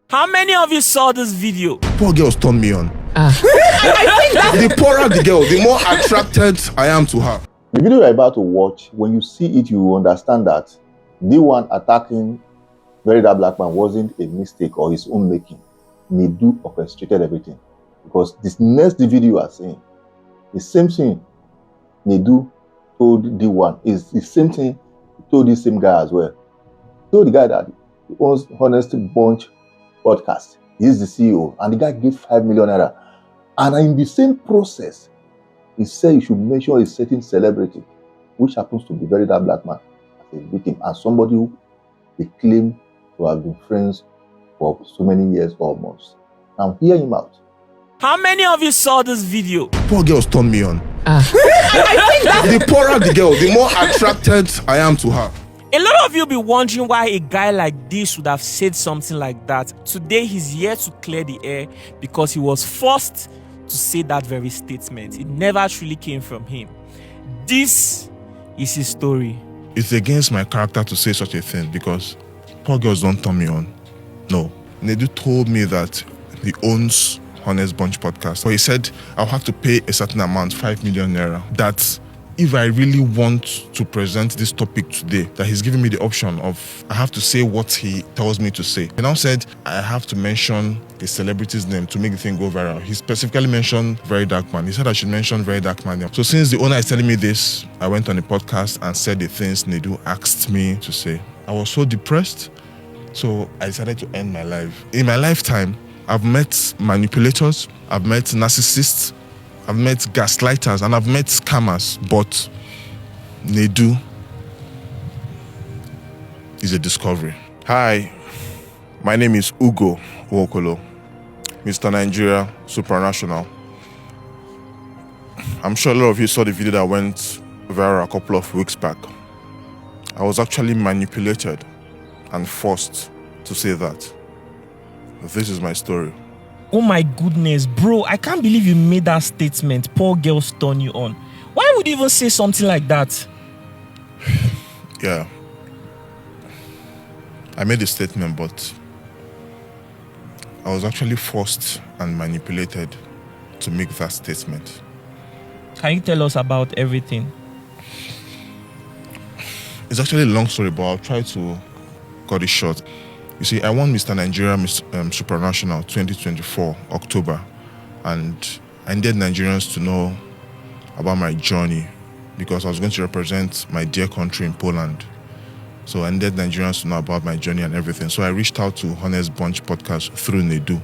How many of you saw this video? Poor girls turn me on. The poorer the girl, the more attracted I am to her. The video you're about to watch, when you see it, you will understand that the one attacking Very That Black Man wasn't a mistake or his own making. Nedu orchestrated everything. Because this next video you are seeing, the same thing Nedu told D1 is the same thing he told this same guy as well. He told the guy that he owns Honest Bunch podcast. He's the CEO, and the guy gave 5 million naira. And in the same process, he said you should mention a certain celebrity, which happens to be Very That Black Man, as a victim, and somebody who they claim to have been friends for so many years or months. Now hear him out. How many of you saw this video? Poor girls turn me on. The poorer the girl, the more attracted I am to her. A lot of you be wondering why a guy like this would have said something like that. Today he's here to clear the air because he was forced to say that very statement. It never truly came from him. This is his story. It's against my character to say such a thing because poor girls don't turn me on. No. Nedu told me that he owns Honest Bunch podcast. So he said I'll have to pay a certain amount, 5 million naira. That if I really want to present this topic today, that he's giving me the option of I have to say what he tells me to say. He now said I have to mention a celebrity's name to make the thing go viral. He specifically mentioned Very Dark Man. He said I should mention Very Dark Man. So since the owner is telling me this, I went on the podcast and said the things Nedu asked me to say. I was so depressed, so I decided to end my life. In my lifetime, I've met manipulators, I've met narcissists, I've met gaslighters, and I've met scammers, but Nedu is a discovery. Hi, my name is Ugo Wokolo, Mr. Nigeria Supranational. I'm sure a lot of you saw the video that went viral a couple of weeks back. I was actually manipulated and forced to say that. This is my story. Oh my goodness, bro, I can't believe you made that statement. Poor girls turn you on. Why would you even say something like that? Yeah. I made a statement, but I was actually forced and manipulated to make that statement. Can you tell us about everything? It's actually a long story, but I'll try to cut it short. You see, I won Mr. Nigeria Supranational 2024, October, and I needed Nigerians to know about my journey because I was going to represent my dear country in Poland. So I needed Nigerians to know about my journey and everything. So I reached out to Honest Bunch podcast through Nedu.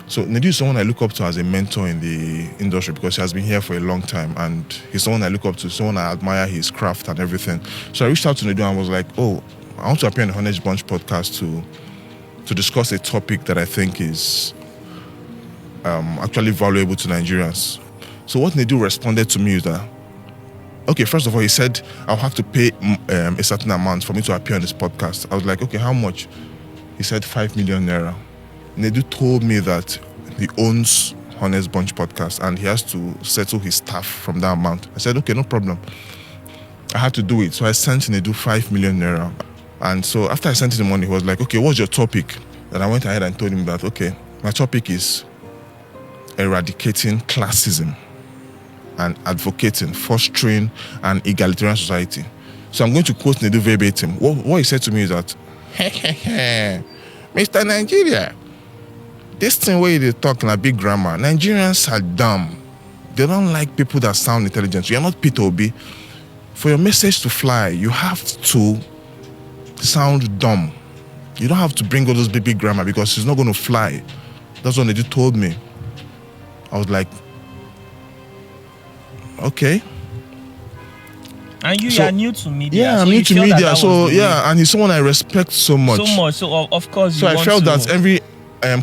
So Nedu is someone I look up to as a mentor in the industry because he has been here for a long time, and he's someone I look up to, someone I admire his craft and everything. So I reached out to Nedu and was like, oh, I want to appear on the Honest Bunch podcast to discuss a topic that I think is actually valuable to Nigerians. So what Nedu responded to me is that, okay, first of all, he said, I'll have to pay a certain amount for me to appear on this podcast. I was like, okay, how much? He said 5 million naira. Nedu told me that he owns Honest Bunch podcast and he has to settle his staff from that amount. I said, okay, no problem. I had to do it. So I sent Nedu 5 million naira. And so after I sent him the money, he was like, okay, what's your topic? And I went ahead and told him that, okay, my topic is eradicating classism and advocating, fostering an egalitarian society. So I'm going to quote Nedu verbatim. What he said to me is that, Mr. Nigeria, this thing where they talk in a big grammar, Nigerians are dumb. They don't like people that sound intelligent. You're not Peter Obi. For your message to fly, you have to sound dumb. You don't have to bring all those big grammar because it's not going to fly. That's what Nedu told me. I was like, okay. And you are new to media. Yeah, I'm new to media. So yeah, and he's someone I respect so much. So much. So of course. So I felt that every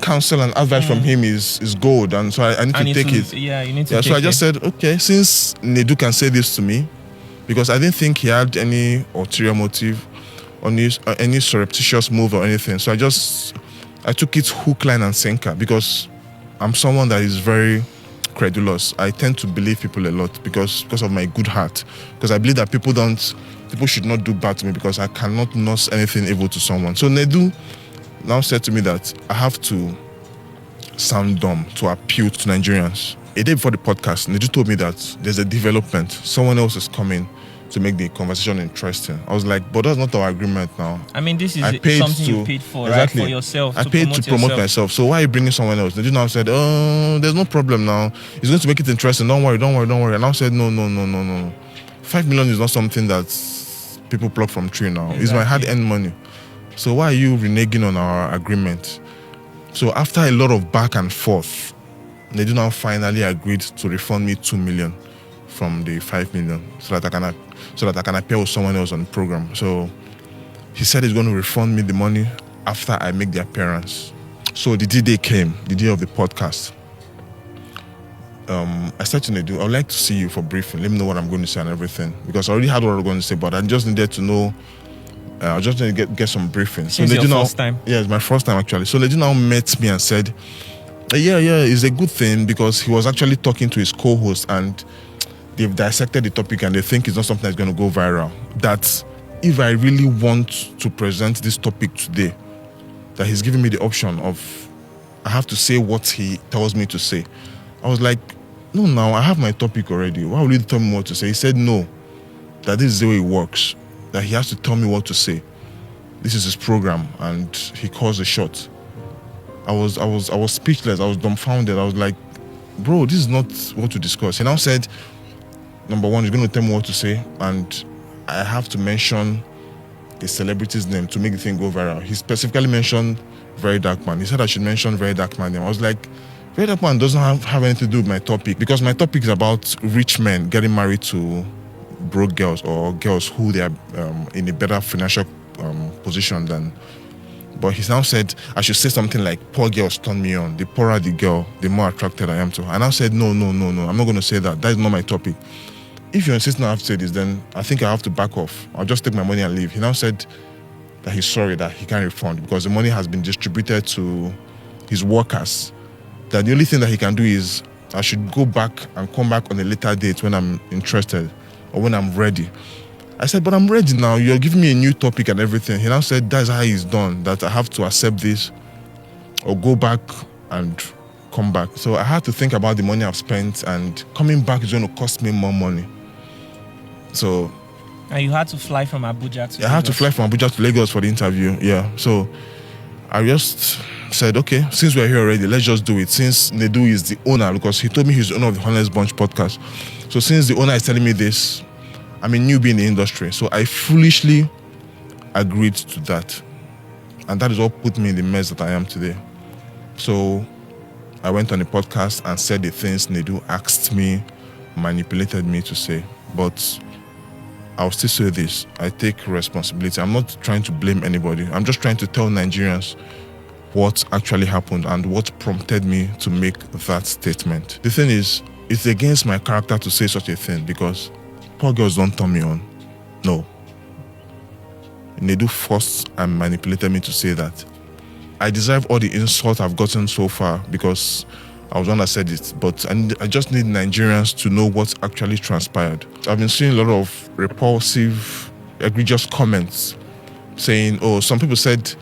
counsel and advice from him is gold, and so I need to take it. Yeah, you need to. Yeah, so I just said, okay, since Nedu can say this to me, because I didn't think he had any ulterior motive, or any surreptitious move or anything. So I took it hook, line, and sinker because I'm someone that is very credulous. I tend to believe people a lot because of my good heart. Because I believe that people should not do bad to me because I cannot nurse anything evil to someone. So Nedu now said to me that I have to sound dumb to appeal to Nigerians. A day before the podcast, Nedu told me that there's a development. Someone else is coming to make the conversation interesting. I was like, but that's not our agreement now. I mean, this is something you paid for, exactly, right? For yourself. I paid to promote myself. So why are you bringing someone else? Nedu now said, there's no problem now. He's going to make it interesting. Don't worry. And I said, no. 5 million is not something that people pluck from tree now. Exactly. It's my hard-earned money. So why are you reneging on our agreement? So after a lot of back and forth, Nedu now finally agreed to refund me 2 million from the 5 million so that I can appear with someone else on the program. So he said he's going to refund me the money after I make the appearance. So the D-Day came, the day of the podcast. I said to Nedu, I would like to see you for briefing. Let me know what I'm going to say and everything. Because I already had what I was going to say, but I just needed to know. I just need to get some briefing. So it's your first time? Yeah, it's my first time actually. So Nedu now met me and said, yeah, it's a good thing, because he was actually talking to his co-host and they've dissected the topic and they think it's not something that's going to go viral. That if I really want to present this topic today, that he's giving me the option of I have to say what he tells me to say. I was like, no, now I have my topic already. Why will you tell me what to say? He said no, that this is the way it works, that he has to tell me what to say. This is his program and he calls the shot. I was speechless. I was dumbfounded. I was like, bro, this is not what to discuss. He now said, number one, he's going to tell me what to say, and I have to mention a celebrity's name to make the thing go viral. He specifically mentioned Very Dark Man. He said I should mention Very Dark Man name. I was like, Very Dark Man doesn't have anything to do with my topic, because my topic is about rich men getting married to broke girls, or girls who they are in a better financial position than. But he now said I should say something like, poor girls turn me on. The poorer the girl, the more attracted I am to her. And I said, no. I'm not going to say that. That is not my topic. If you insist I have to say this, then I think I have to back off. I'll just take my money and leave. He now said that he's sorry that he can't refund because the money has been distributed to his workers. That the only thing that he can do is I should go back and come back on a later date when I'm interested or when I'm ready. I said, but I'm ready now. You're giving me a new topic and everything. He now said, that's how he's done, that I have to accept this or go back and come back. So I had to think about the money I've spent, and coming back is going to cost me more money. So... And you had to fly from Abuja to I had to fly from Abuja to Lagos for the interview, yeah. So I just said, okay, since we're here already, let's just do it. Since Nedu is the owner, because he told me he's the owner of the Honest Bunch podcast. So since the owner is telling me this, I'm a newbie in the industry. So I foolishly agreed to that. And that is what put me in the mess that I am today. So I went on the podcast and said the things Nedu asked me, manipulated me to say. But I'll still say this. I take responsibility. I'm not trying to blame anybody. I'm just trying to tell Nigerians what actually happened and what prompted me to make that statement. The thing is, it's against my character to say such a thing, because poor girls don't turn me on. No. Nedu forced and manipulated me to say that. I deserve all the insults I've gotten so far because I was the one that said it, but I just need Nigerians to know what actually transpired. I've been seeing a lot of repulsive, egregious comments saying, oh, some people said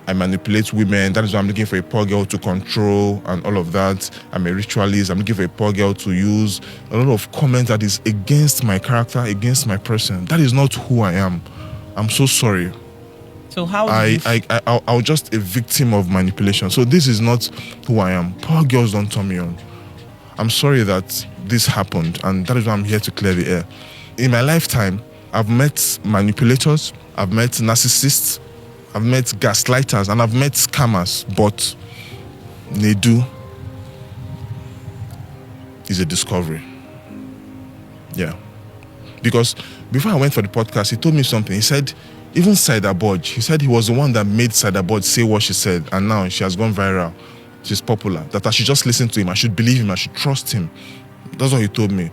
I manipulate women, that is why I'm looking for a poor girl to control and all of that. I'm a ritualist, I'm looking for a poor girl to use. A lot of comments that is against my character, against my person. That is not who I am. I'm so sorry. So how I was just a victim of manipulation. So this is not who I am. Poor girls don't turn me on. I'm sorry that this happened, and that is why I'm here to clear the air. In my lifetime, I've met manipulators, I've met narcissists, I've met gaslighters, and I've met scammers, but Nedu is a discovery. Yeah. Because before I went for the podcast, he told me something. He said, even Cyberbudge, he said he was the one that made Cyberbudge say what she said, and now she has gone viral. She's popular. That I should just listen to him, I should believe him, I should trust him. That's what he told me.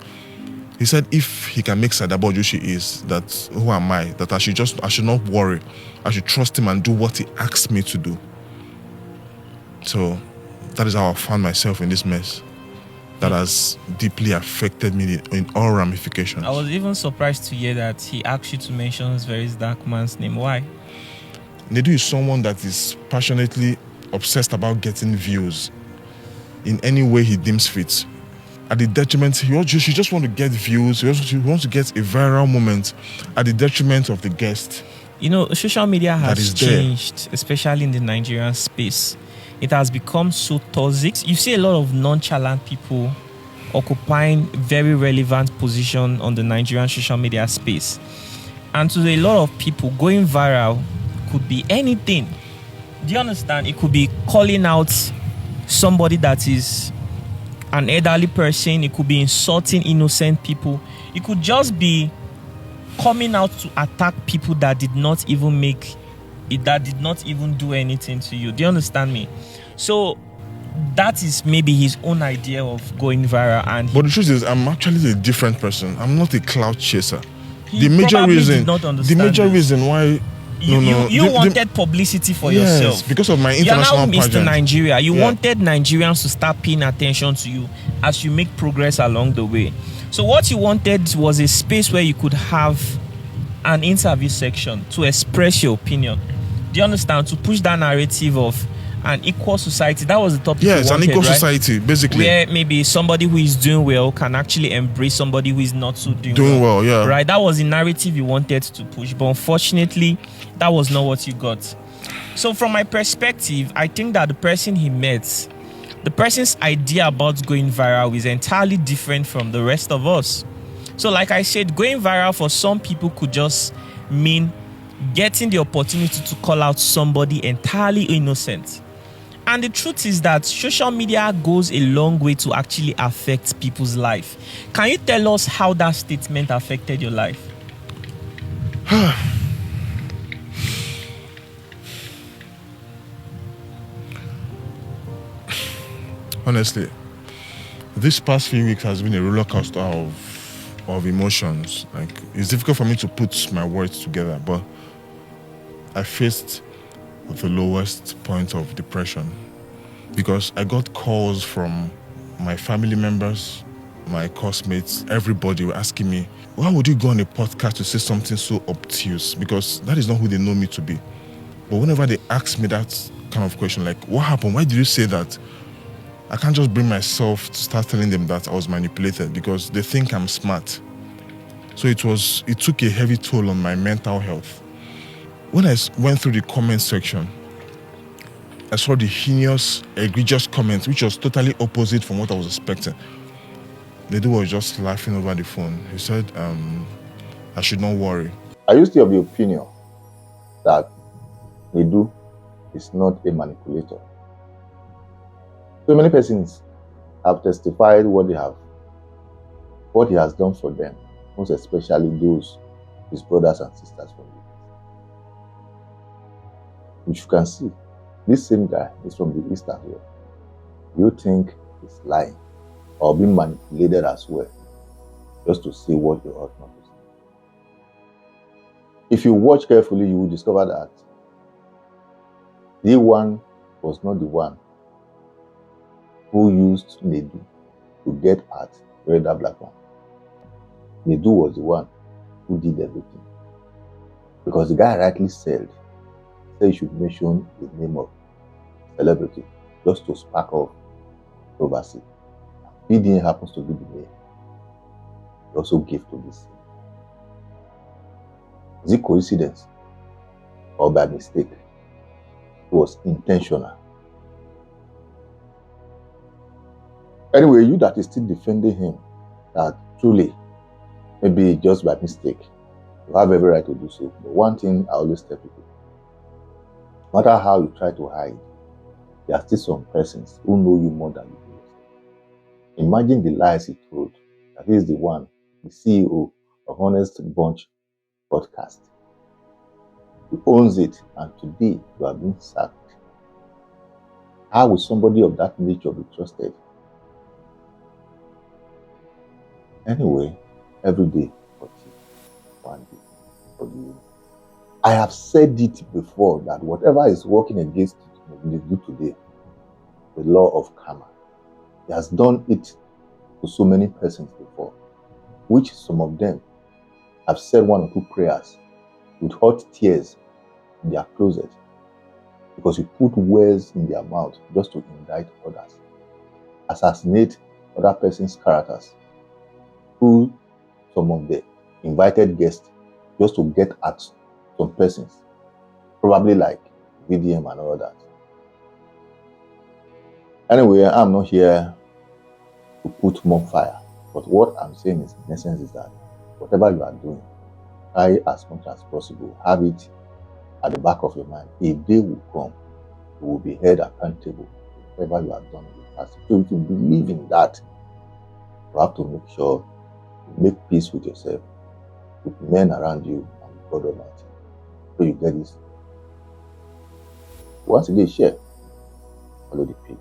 He said if he can make Cyberbudge who she is, that who am I? That I should not worry. I should trust him and do what he asked me to do. So that is how I found myself in this mess. That has deeply affected me in all ramifications. I was even surprised to hear that he asked you to mention Very Dark Man's name. Why? Nedu is someone that is passionately obsessed about getting views in any way he deems fit. At the detriment, he just want to get views. He wants to get a viral moment at the detriment of the guest. Social media has is there. changed, especially in the Nigerian space. It has become so toxic. You see a lot of nonchalant people occupying very relevant position on the Nigerian social media space. And to a lot of people, going viral could be anything. Do you understand? It could be calling out somebody that is an elderly person. It could be insulting innocent people. It could just be coming out to attack people that did not even do anything to you. Do you understand me? So that is maybe his own idea of going viral. But the truth is, I'm actually a different person. I'm not a cloud chaser. The major reason why you wanted publicity for yourself. Yes, because of my international pageant. You are now Mr. Nigeria. You wanted Nigerians to start paying attention to you as you make progress along the way. So what you wanted was a space where you could have an interview section to express your opinion. Do you understand? To push that narrative of an equal society. That was the topic. Yes, you wanted, an equal right? society, basically. Where maybe somebody who is doing well can actually embrace somebody who is not so doing well. Yeah. Right? That was the narrative you wanted to push. But unfortunately, that was not what you got. So from my perspective, I think that the person he met, the person's idea about going viral is entirely different from the rest of us. So like I said, going viral for some people could just mean getting the opportunity to call out somebody entirely innocent. And the truth is that social media goes a long way to actually affect people's life. Can you tell us how that statement affected your life? Honestly, this past few weeks has been a roller coaster of emotions. Like, it's difficult for me to put my words together, but I faced the lowest point of depression because I got calls from my family members, my classmates, everybody were asking me, why would you go on a podcast to say something so obtuse? Because that is not who they know me to be. But whenever they ask me that kind of question, like, what happened? Why did you say that? I can't just bring myself to start telling them that I was manipulated because they think I'm smart. So it took a heavy toll on my mental health. When I went through the comment section, I saw the heinous, egregious comments, which was totally opposite from what I was expecting. The dude was just laughing over the phone. He said, I should not worry. I used to have the opinion that nedu is not a manipulator. So many persons have testified what he has done for them, most especially those, his brothers and sisters from you. Which you can see, this same guy is from the East as well. You think he's lying or being manipulated as well, just to say what you ought not to say. If you watch carefully, you will discover that the one was not the one who used nedu to get at that black man. Nedu was the one who did everything. Because the guy rightly said you should mention the name of celebrity just to spark off controversy. BDN happens to be the name. He also gave to this. Is it coincidence or by mistake? It was intentional. Anyway, you that is still defending him, that truly, maybe just by mistake, you have every right to do so. But one thing I always tell people, no matter how you try to hide, there are still some persons who know you more than you do yourself. Imagine the lies he told that he is the one, the CEO of Honest Bunch podcast. He owns it, and today you are being sacked. How will somebody of that nature be trusted? Anyway, every day for you, one day for you. I have said it before that whatever is working against you today, the law of karma, he has done it to so many persons before, which some of them have said one or two prayers with hot tears in their closet because you put words in their mouth just to indict others, assassinate other person's characters through some of the invited guests just to get at some persons, probably like VDM and all that. Anyway, I'm not here to put more fire, but what I'm saying is, in essence, is that whatever you are doing, try as much as possible, have it at the back of your mind. A day will come, you will be held accountable for whatever you have done in the past. So if you believe in that, you have to make sure you make peace with yourself, with men around you, and with God Almighty. So you get this. Once again, share, follow the page.